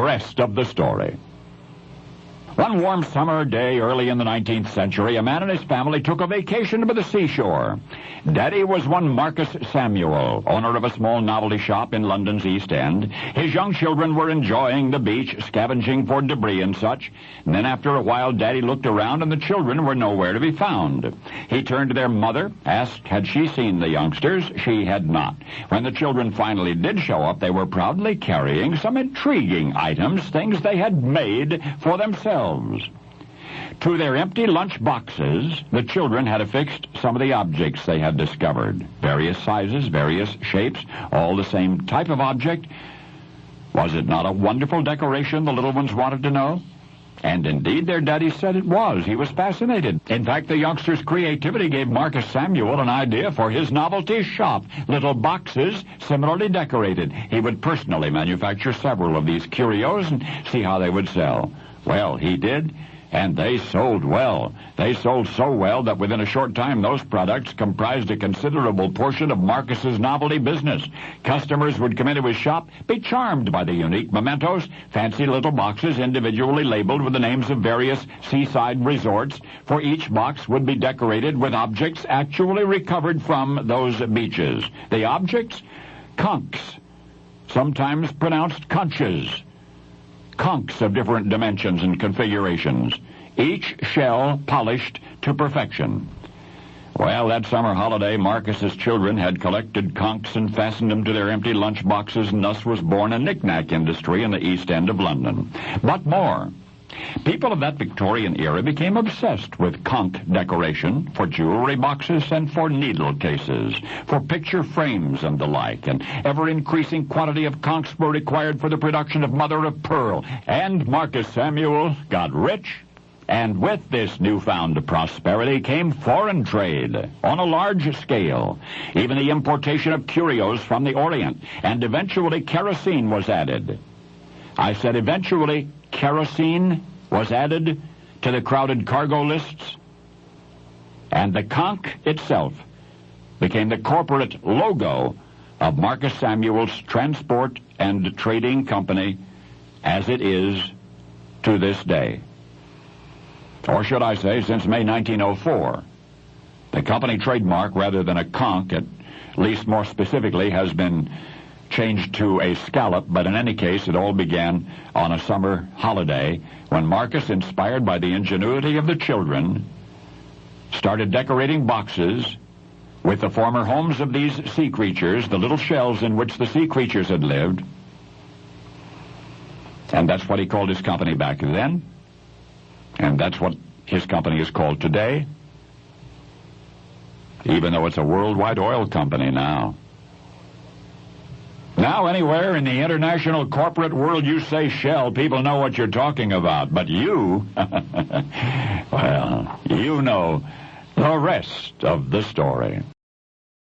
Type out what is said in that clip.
rest of the story. One warm summer day early in the 19th century, a man and his family took a vacation to the seashore. Daddy was one Marcus Samuel, owner of a small novelty shop in London's East End. His young children were enjoying the beach, scavenging for debris and such. And then after a while, Daddy looked around and the children were nowhere to be found. He turned to their mother, asked had she seen the youngsters. She had not. When the children finally did show up, they were proudly carrying some intriguing items, things they had made for themselves. To their empty lunch boxes, the children had affixed some of the objects they had discovered. Various sizes, various shapes, all the same type of object. Was it not a wonderful decoration, the little ones wanted to know? And indeed, their daddy said it was. He was fascinated. In fact, the youngster's creativity gave Marcus Samuel an idea for his novelty shop. Little boxes similarly decorated. He would personally manufacture several of these curios and see how they would sell. Well, he did, and they sold well. They sold so well that within a short time those products comprised a considerable portion of Marcus's novelty business. Customers would come into his shop, be charmed by the unique mementos, fancy little boxes individually labeled with the names of various seaside resorts. For each box would be decorated with objects actually recovered from those beaches. The objects? Conchs, sometimes pronounced conches. Conchs of different dimensions and configurations, each shell polished to perfection. Well, that summer holiday, Marcus's children had collected conchs and fastened them to their empty lunch boxes, and thus was born a knick-knack industry in the East End of London. But more. People of that Victorian era became obsessed with conch decoration for jewelry boxes and for needle cases, for picture frames and the like, and ever-increasing quantity of conchs were required for the production of mother-of-pearl. And Marcus Samuel got rich, and with this newfound prosperity came foreign trade on a large scale, even the importation of curios from the Orient, and eventually kerosene was added. I said eventually kerosene was added to the crowded cargo lists, and the conch itself became the corporate logo of Marcus Samuel's Transport and Trading Company as it is to this day. Or should I say, since May 1904. The company trademark, rather than a conch, at least more specifically, has been changed to a scallop, but in any case, it all began on a summer holiday when Marcus, inspired by the ingenuity of the children, started decorating boxes with the former homes of these sea creatures, the little shells in which the sea creatures had lived. And that's what he called his company back then, and that's what his company is called today, even though it's a worldwide oil company now. Now, anywhere in the international corporate world you say Shell, people know what you're talking about. But you, well, you know the rest of the story.